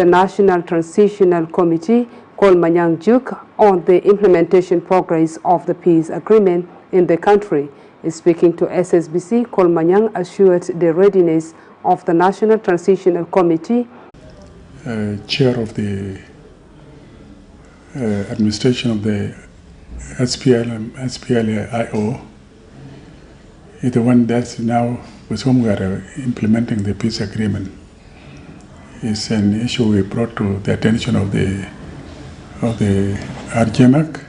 The National Transitional Committee, Kolmanyang Juk, on the implementation progress of the peace agreement in the country. Speaking to SSBC, Kolmanyang assured the readiness of the National Transitional Committee. Chair of the administration of the SPLIO is the one that's now with whom we are implementing the peace agreement. It's an issue we brought to the attention of the RGMAC,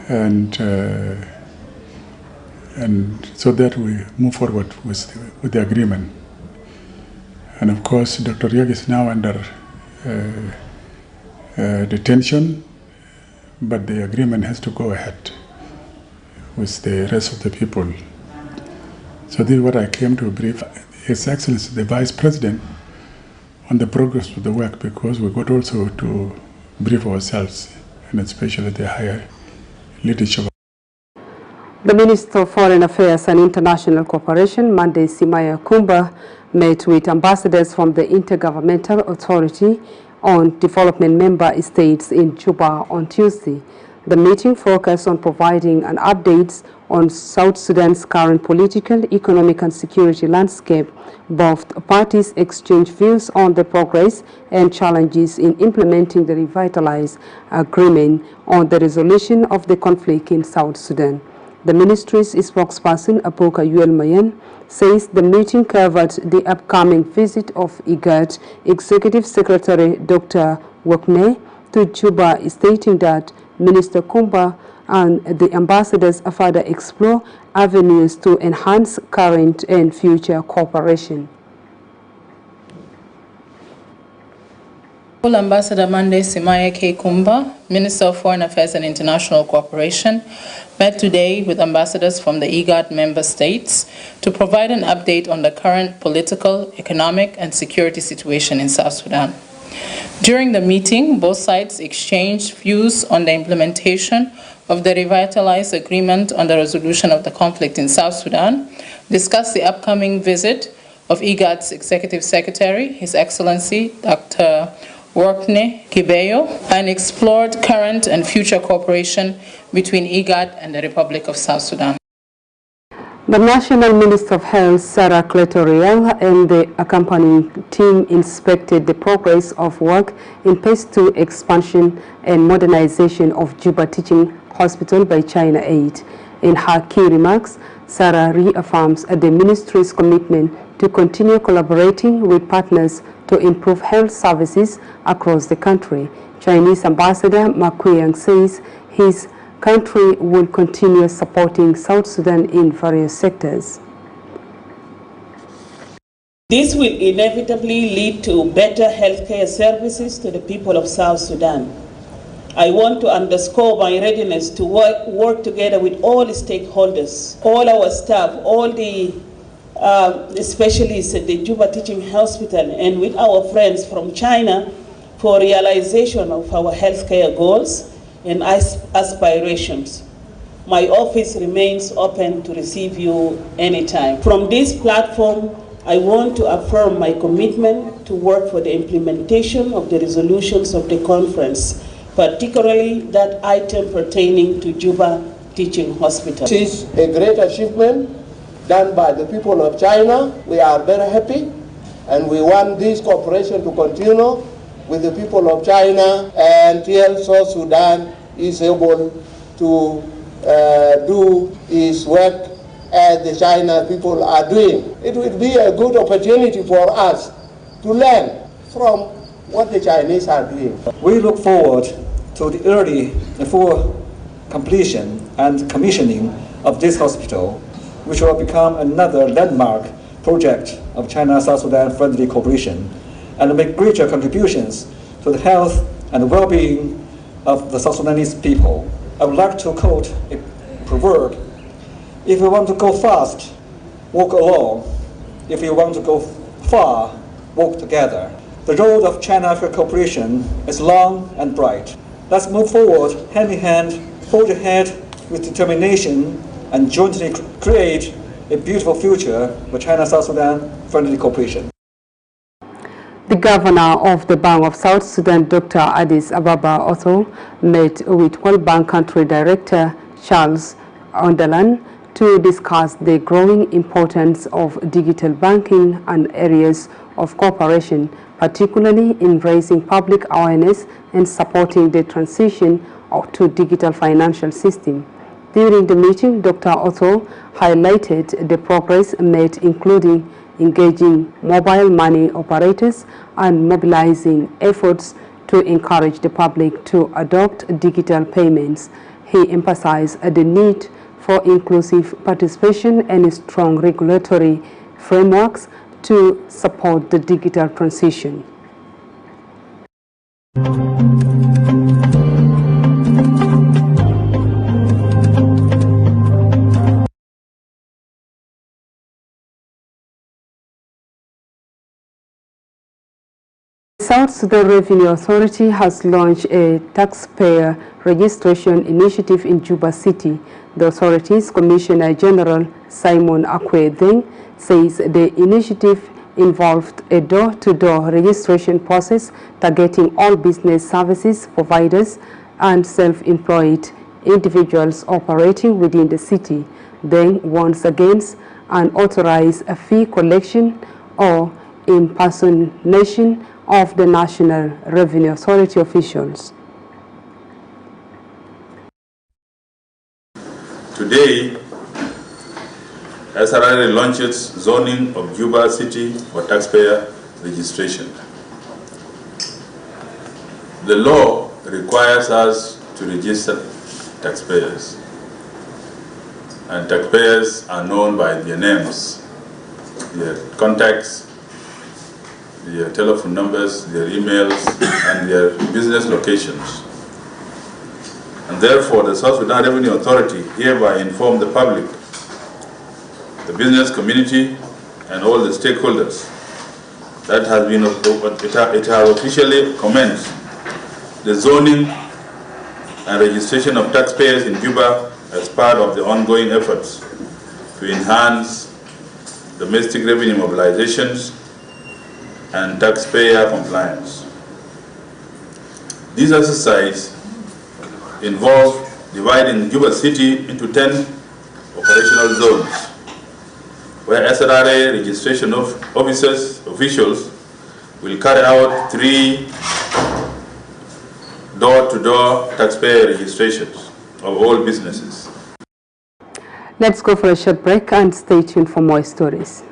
and so that we move forward with the agreement. And of course, Dr. Riek is now under detention, but the agreement has to go ahead with the rest of the people. So this is what I came to brief His Excellency the Vice President on the progress of the work, because we got also to brief ourselves, and especially the higher leadership. The Minister of Foreign Affairs and International Cooperation, Monday Simaya Kumba, met with ambassadors from the Intergovernmental Authority on Development Member States in Juba on Tuesday. The meeting focused on providing an update on South Sudan's current political, economic and security landscape. Both parties exchanged views on the progress and challenges in implementing the revitalized agreement on the resolution of the conflict in South Sudan. The ministry's spokesperson, Apoka Yuel Mayen, says the meeting covered the upcoming visit of IGAD Executive Secretary Dr. Wokne to Juba, stating that Minister Kumba and the ambassadors further explore avenues to enhance current and future cooperation. Ambassador Monday Simaya K. Kumba, Minister of Foreign Affairs and International Cooperation, met today with ambassadors from the IGAD member states to provide an update on the current political, economic, and security situation in South Sudan. During the meeting, both sides exchanged views on the implementation of the revitalized agreement on the resolution of the conflict in South Sudan, discussed the upcoming visit of IGAD's Executive Secretary, His Excellency Dr. Wokne Kibeyo, and explored current and future cooperation between IGAD and the Republic of South Sudan. The National Minister of Health, Sarah Cletoriel, and the accompanying team inspected the progress of work in Phase 2 expansion and modernization of Juba Teaching Hospital by China Aid. In her key remarks, Sarah reaffirms the ministry's commitment to continue collaborating with partners to improve health services across the country. Chinese Ambassador Ma Kuyang says his country will continue supporting South Sudan in various sectors. This will inevitably lead to better healthcare services to the people of South Sudan. I want to underscore my readiness to work together with all the stakeholders, all our staff, all the specialists at the Juba Teaching Hospital, and with our friends from China for realization of our healthcare goals and aspirations. My office remains open to receive you anytime. From this platform, I want to affirm my commitment to work for the implementation of the resolutions of the conference, particularly that item pertaining to Juba Teaching Hospital. It is a great achievement done by the people of China. We are very happy, and we want this cooperation to continue with the people of China until South Sudan is able to do its work as the China people are doing. It will be a good opportunity for us to learn from what the Chinese are doing. We look forward to the early and full completion and commissioning of this hospital, which will become another landmark project of China-South Sudan friendly cooperation and make greater contributions to the health and well-being of the South Sudanese people. I would like to quote a proverb: if you want to go fast, walk alone. If you want to go far, walk together. The road of China-Africa cooperation is long and bright. Let's move forward hand in hand, forge ahead with determination, and jointly create a beautiful future for China-South Sudan friendly cooperation. The governor of the Bank of South Sudan, Dr. Addis Ababa Otto, met with World Bank Country Director Charles Onderland to discuss the growing importance of digital banking and areas of cooperation, particularly in raising public awareness and supporting the transition to digital financial system. During the meeting, Dr. Otto highlighted the progress made, including engaging mobile money operators and mobilizing efforts to encourage the public to adopt digital payments. He emphasized the need for inclusive participation and strong regulatory frameworks to support the digital transition. South Sudan Revenue Authority has launched a taxpayer registration initiative in Juba City. The authority's Commissioner General Simon Akwe-Deng says the initiative involved a door-to-door registration process targeting all business services providers and self-employed individuals operating within the city. Deng warns against unauthorized fee collection or impersonation of the National Revenue Authority officials. Today, SRRA launches zoning of Juba City for taxpayer registration. The law requires us to register taxpayers, and taxpayers are known by their names, their contacts, their telephone numbers, their emails, and their business locations. And therefore, the South Sudan Revenue Authority hereby inform the public, the business community, and all the stakeholders that it has officially commenced the zoning and registration of taxpayers in Juba as part of the ongoing efforts to enhance domestic revenue mobilizations and taxpayer compliance. This exercise involves dividing Juba City into 10 operational zones, where SRRA registration officials will carry out 3 door-to-door taxpayer registrations of all businesses. Let's go for a short break and stay tuned for more stories.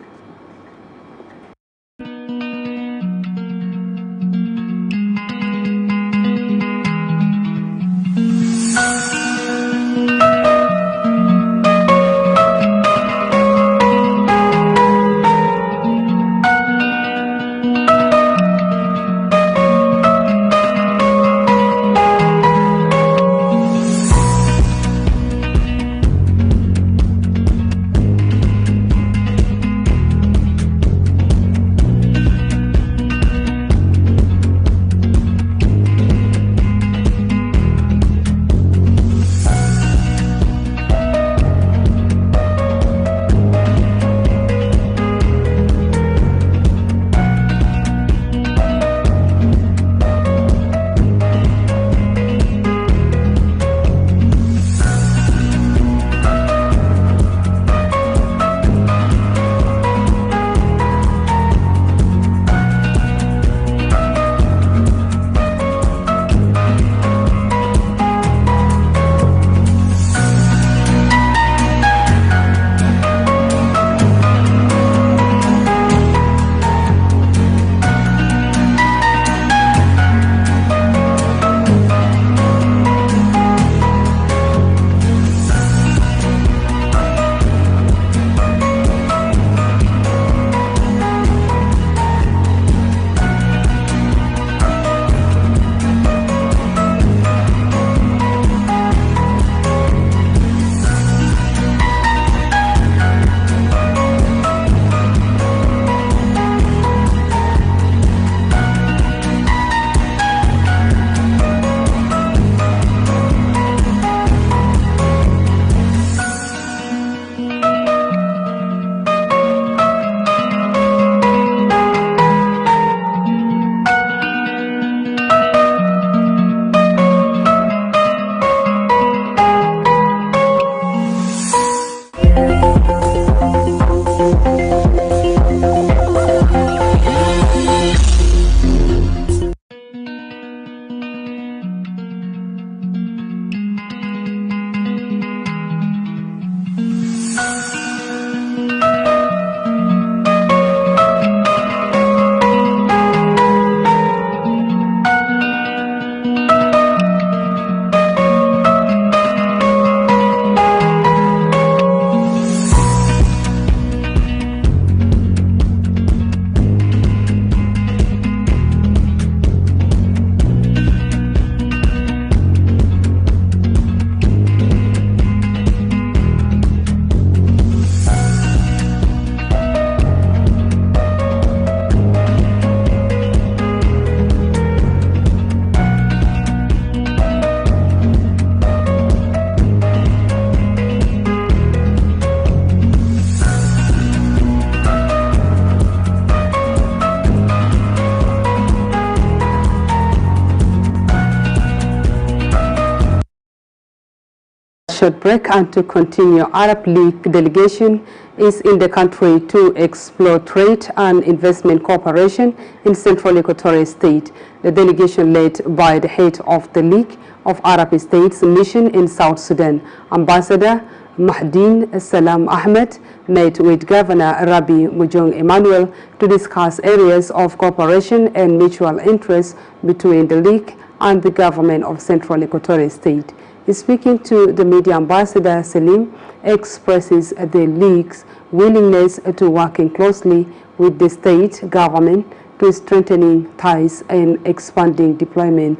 short break and to continue. Arab League delegation is in the country to explore trade and investment cooperation in Central Equatorial State. The delegation led by the head of the League of Arab States mission in South Sudan, Ambassador Mahdeen Salam Ahmed, met with Governor Rabi Mujong Emmanuel to discuss areas of cooperation and mutual interest between the League and the government of Central Equatorial State. Speaking to the media, Ambassador Salim expresses the League's willingness to working closely with the state government to strengthening ties and expanding development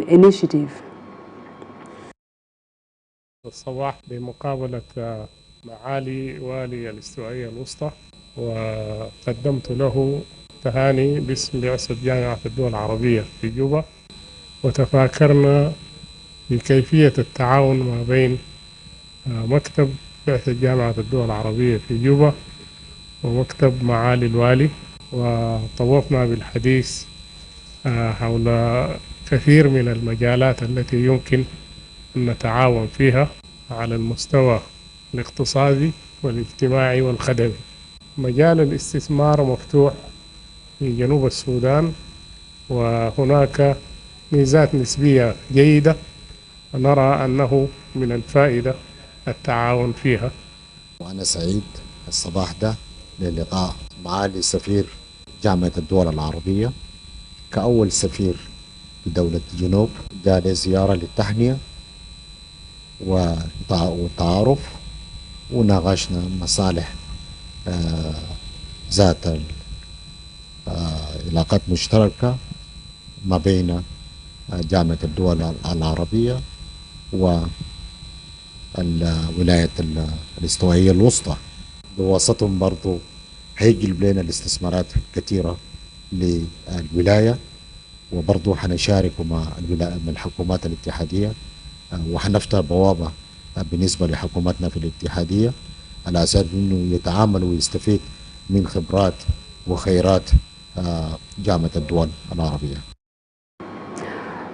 initiative. الصباح بمقابلة معالي والي الاستوائية الوسطى، وقدمت له تهاني باسم بعثة جامعة الدول العربية في جوبا، وتفاكرنا في كيفية التعاون ما بين مكتب بعثة جامعة الدول العربية في جوبا ومكتب معالي الوالي، وطوفنا بالحديث حول كثير من المجالات التي يمكن أن نتعاون فيها على المستوى الاقتصادي والاجتماعي والخدمي. مجال الاستثمار مفتوح في جنوب السودان، وهناك ميزات نسبية جيدة نرى أنه من الفائدة التعاون فيها. وأنا سعيد الصباح ده للقاء معالي سفير جامعة الدول العربية كأول سفير في دولة الجنوب، جاء لزيارة للتهنئة والتعارف، وناقشنا مصالح ذات علاقات مشتركة ما بين جامعة الدول العربية والولاية الاستوائية الوسطى. بواسطهم برضو هيجلب لنا الاستثمارات كثيرة للولاية، وبرضو حنشارك مع الحكومات الاتحادية، وحنفتح بوابة بالنسبة لحكوماتنا في الاتحادية على أساس أنه يتعامل ويستفيد من خبرات وخيرات جامعة الدول العربية.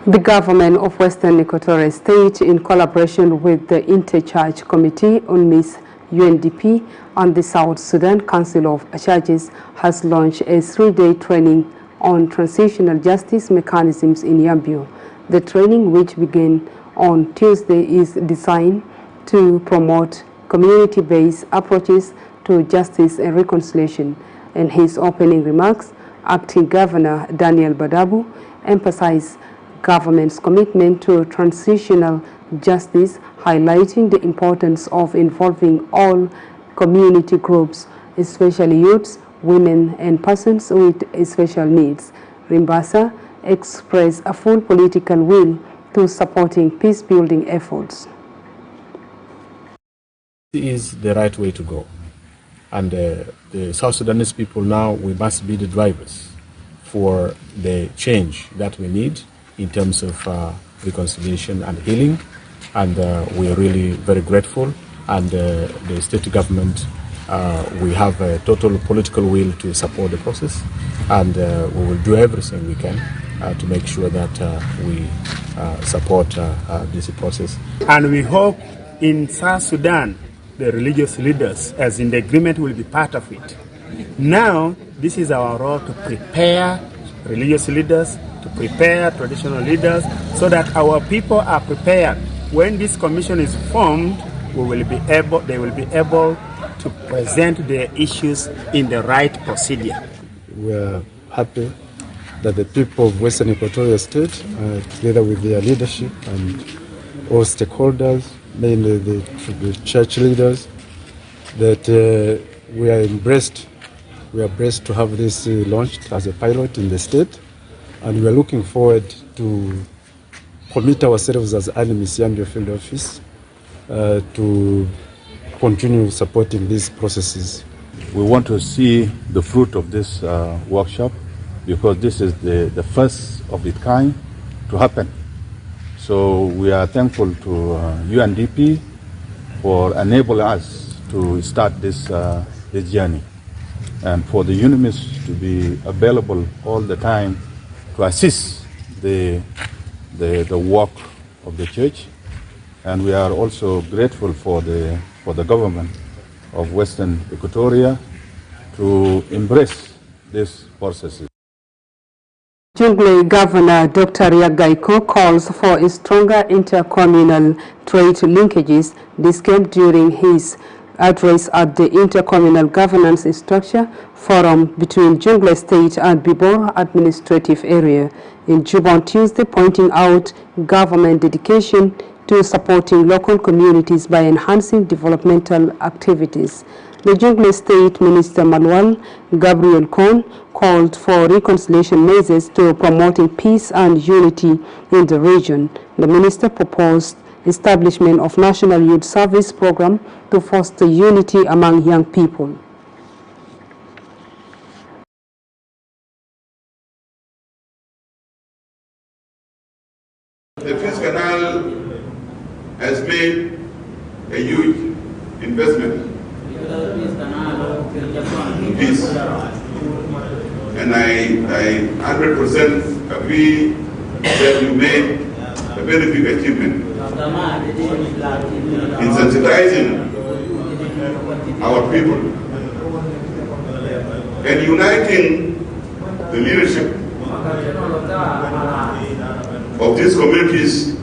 The government of Western Equatorial State, in collaboration with the Interchurch Committee on Miss UNDP and the South Sudan Council of Churches, has launched a 3-day training on transitional justice mechanisms in Yambio. The training, which began on Tuesday, is designed to promote community-based approaches to justice and reconciliation. In his opening remarks, Acting Governor Daniel Badabu emphasized government's commitment to transitional justice, highlighting the importance of involving all community groups, especially youths, women, and persons with special needs. Rimbasa expressed a full political will to supporting peace-building efforts. It is the right way to go. And the South Sudanese people now, we must be the drivers for the change that we need in terms of reconciliation and healing. And we are really very grateful. And the state government, we have a total political will to support the process. And we will do everything we can to make sure that we support this process. And we hope in South Sudan, the religious leaders, as in the agreement, will be part of it. Now, this is our role to prepare religious leaders, to prepare traditional leaders, so that our people are prepared. When this commission is formed, they will be able to present their issues in the right procedure. We are happy that the people of Western Equatorial State, together with their leadership and all stakeholders, mainly the church leaders, that we are blessed to have this launched as a pilot in the state, and we are looking forward to commit ourselves as Animis Yambio Field Office to continue supporting these processes. We want to see the fruit of this workshop, because this is the first of its kind to happen. So we are thankful to UNDP for enabling us to start this journey, and for the UNIMIS to be available all the time to assist the work of the church And we are also grateful for the government of Western Equatoria to embrace these processes. Jonglei Governor Dr. Yagaiko calls for a stronger intercommunal trade linkages. This came during his address at the Intercommunal Governance Structure Forum between Jonglei State and Bibor Administrative Area in Juba on Tuesday, pointing out government dedication to supporting local communities by enhancing developmental activities. The Jonglei State Minister Manuel Gabriel Kohn called for reconciliation measures to promoting peace and unity in the region. The minister proposed establishment of National Youth Service Program to foster unity among young people. The Peace Canal has made a huge investment in peace. And I 100% agree that you made a very big achievement in sensitizing our people and uniting the leadership of these communities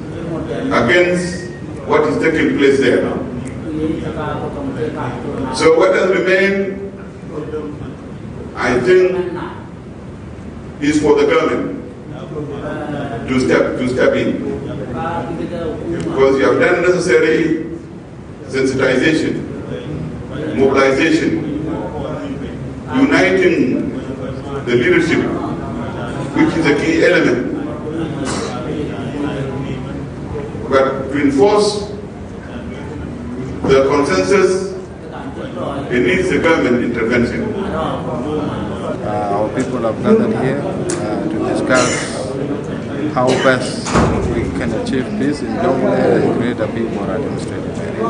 against what is taking place there now. So what has remained, I think, is for the government to step in, because you have done necessary sensitization, mobilization, uniting the leadership, which is a key element. But to enforce the consensus, it needs the government intervention. Our people have gathered here to discuss how best we can achieve peace in Jonglei and create a Bibor administrative area.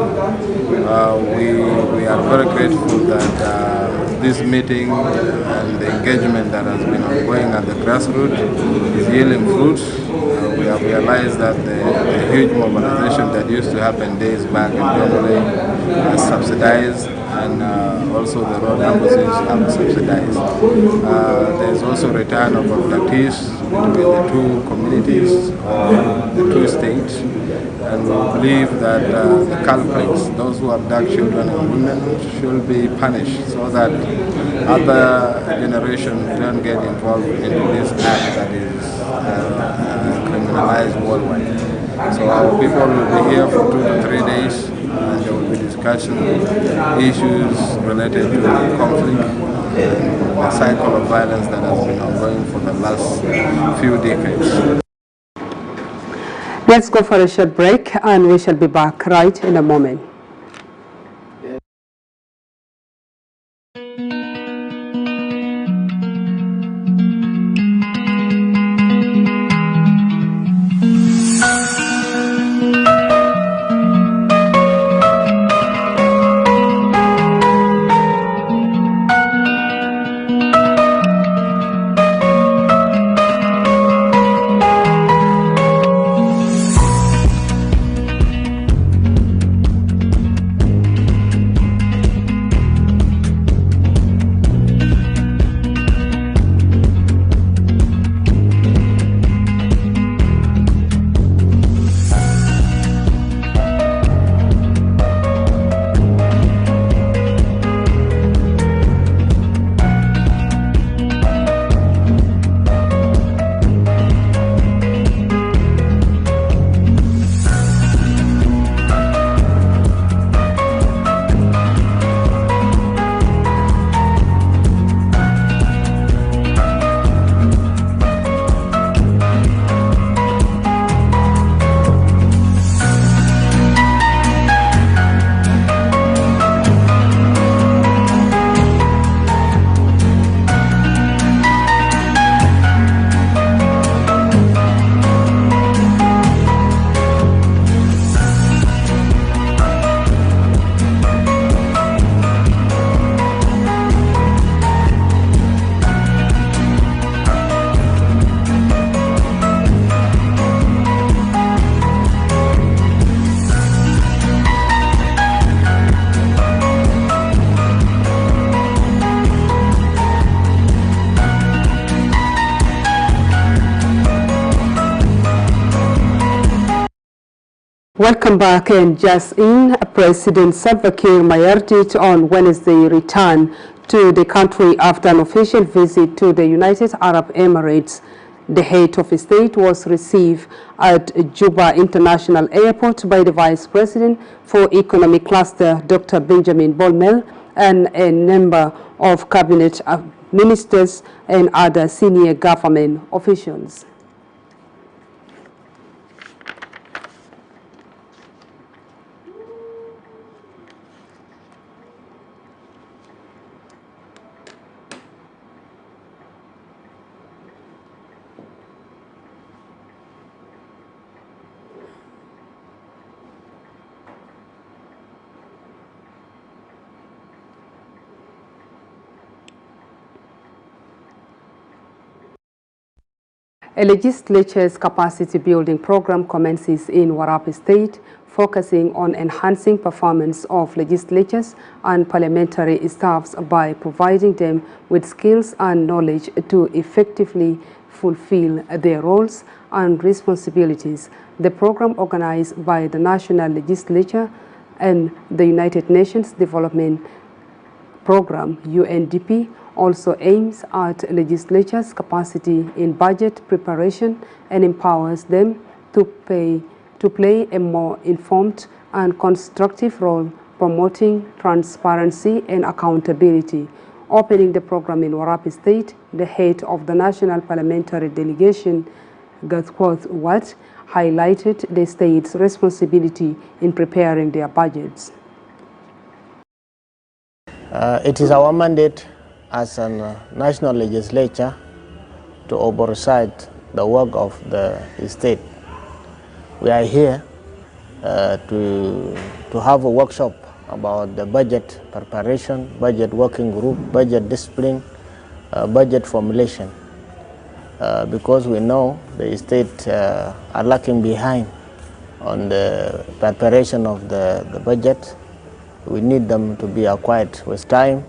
We are very grateful that this meeting and the engagement that has been ongoing at the grassroots is yielding fruits. We have realized that the huge mobilization that used to happen days back in Jonglei is subsidized, and also the road embassies are subsidized. There is also return of abductees between the two communities, the two states, and we believe that the culprits, those who abduct children and women, should be punished so that other generations don't get involved in this act that is criminalized worldwide. So our people will be here for 2 to 3 days, and there will be discussion issues related to conflict and the cycle of violence that has been ongoing for the last few decades. Let's go for a short break, and we shall be back right in a moment. Welcome back. And just in, President Salva Kiir Mayardit on Wednesday returned to the country after an official visit to the United Arab Emirates. The head of state was received at Juba International Airport by the Vice President for Economic Cluster, Dr. Benjamin Bolmel, and a number of cabinet ministers and other senior government officials. A legislature's capacity building program commences in Warrap State, focusing on enhancing performance of legislatures and parliamentary staffs by providing them with skills and knowledge to effectively fulfill their roles and responsibilities. The program, organized by the National Legislature and the United Nations Development Program, UNDP, also aims at legislatures' capacity in budget preparation and empowers them to play a more informed and constructive role, promoting transparency and accountability. Opening the program in Warrap State, the head of the National Parliamentary Delegation, Gathquoth Wat, highlighted the state's responsibility in preparing their budgets. It is our mandate as a national legislature to oversight the work of the state. We are here to have a workshop about the budget preparation, budget working group, budget discipline, budget formulation, because we know the state are lacking behind on the preparation of the budget. We need them to be acquired with time.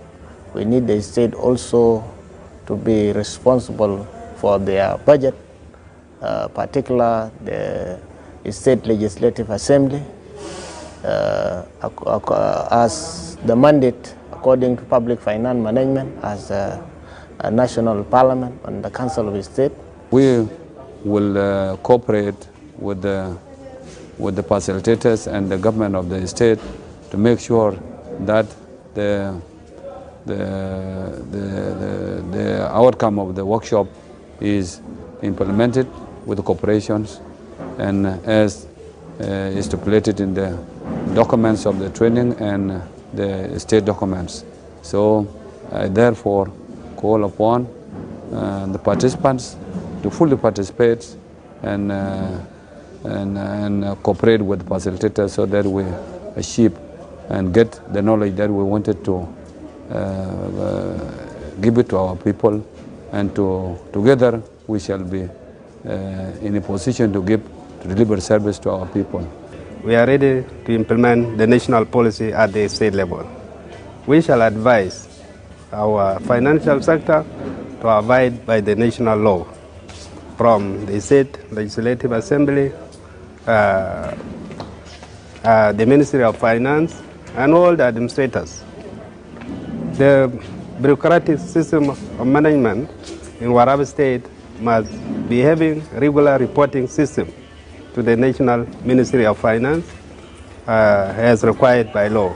We need the state also to be responsible for their budget, particularly the State Legislative Assembly, as the mandate according to Public Finance Management as a national parliament and the Council of State. We will cooperate with the facilitators and the government of the state to make sure that the outcome of the workshop is implemented with the corporations and as stipulated in the documents of the training and the state documents. So I therefore call upon the participants to fully participate and cooperate with the facilitators so that we achieve and get the knowledge that we wanted to give it to our people, and together we shall be in a position to deliver service to our people. We are ready to implement the national policy at the state level. We shall advise our financial sector to abide by the national law, from the State Legislative Assembly, the Ministry of Finance, and all the administrators. The bureaucratic system of management in Warrap State must be having regular reporting system to the National Ministry of Finance as required by law.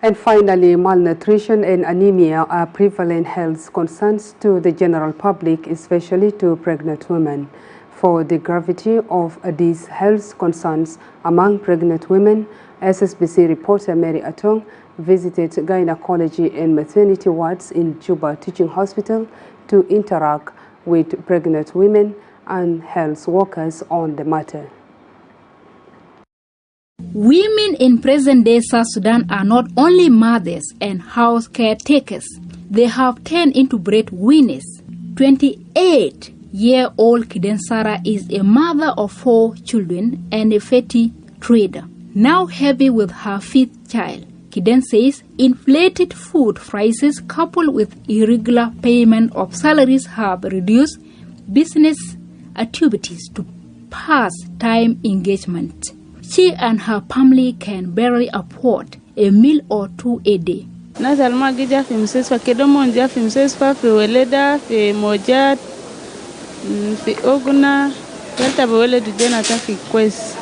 And finally, malnutrition and anemia are prevalent health concerns to the general public, especially to pregnant women. For the gravity of these health concerns among pregnant women, SSBC reporter Mary Atong visited gynecology and maternity wards in Juba Teaching Hospital to interact with pregnant women and health workers on the matter. Women in present-day South Sudan are not only mothers and house caretakers, they have turned into breadwinners. 28-year-old Kidensara is a mother of 4 children and a fatty trader. Now heavy with her 5th child, Kiden says inflated food prices coupled with irregular payment of salaries have reduced business activities to past-time engagement. She and her family can barely afford a meal or two a day. Nazalma gija fi msesfa kedomo nja fi msesfa fi weleda fi mojat fi oguna yalta bawele dujena ta fi kwes.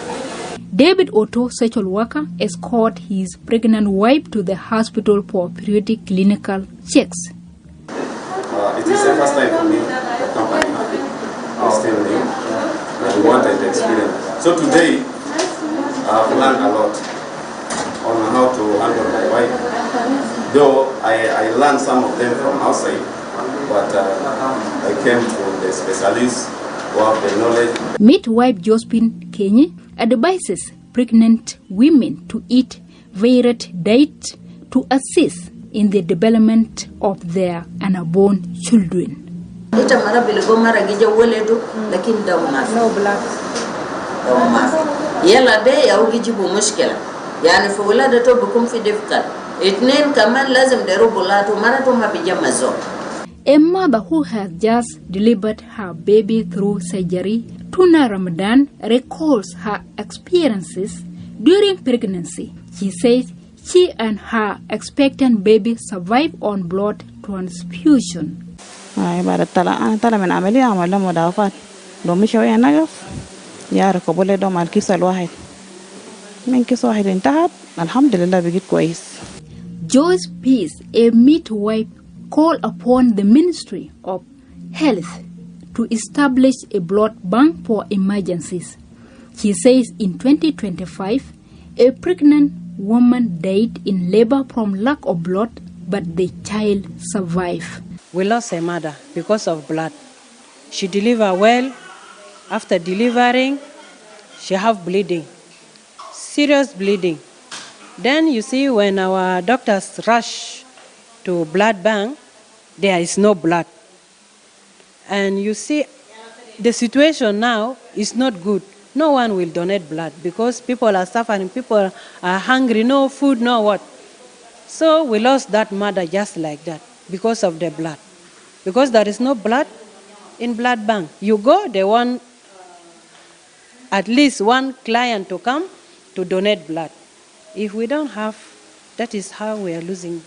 David Otto, social worker, escorted his pregnant wife to the hospital for periodic clinical checks. It is the first time for me the company. I'm still new and we wanted to experience. So today I've learned a lot on how to handle my wife. Though I learned some of them from outside, but I came to the specialists who have the knowledge. Midwife Josephine Kenye advises pregnant women to eat varied diet to assist in the development of their unborn children. Ita mara biligo mara gija weledu lakini damu mafi. No blood. Damu mafi. Yala de ya ugijibu mushkila. Yani fi wiladatu bikum fi difficult. Itnin kaman lazim deru bulatu mara tu mabija mazo. A mother who has just delivered her baby through surgery, Tuna Ramadan, recalls her experiences during pregnancy. She says she and her expectant baby survived on blood transfusion. بعد طلع من عملية عمل مضاعفات لو مش شوية نقص يعرف قبول دوم على الكيس الواحد من كيس واحد انتهت الحمد لله بقيت كويس. Joyce Peace, a midwife, called upon the Ministry of Health to establish a blood bank for emergencies. She says in 2025, a pregnant woman died in labor from lack of blood, but the child survived. We lost a mother because of blood. She delivered well. After delivering, she have bleeding, serious bleeding. Then you see when our doctors rush to blood bank, there is no blood. And you see the situation now is not good. No one will donate blood because people are suffering, people are hungry, no food, no what. So we lost that mother just like that because of the blood. Because there is no blood in blood bank. You go, they want at least one client to come to donate blood. If we don't have, that is how we are losing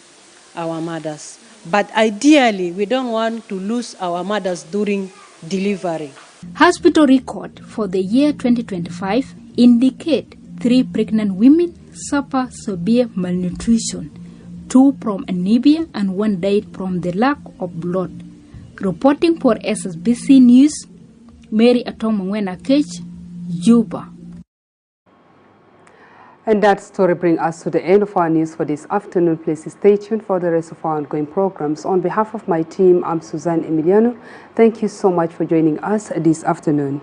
our mothers. But ideally, we don't want to lose our mothers during delivery. Hospital record for the year 2025 indicate 3 pregnant women suffer severe malnutrition, 2 from anemia and 1 died from the lack of blood. Reporting for SSBC News, Mary Atomongwena Kech, Juba. And that story brings us to the end of our news for this afternoon. Please stay tuned for the rest of our ongoing programs. On behalf of my team, I'm Suzanne Emiliano. Thank you so much for joining us this afternoon.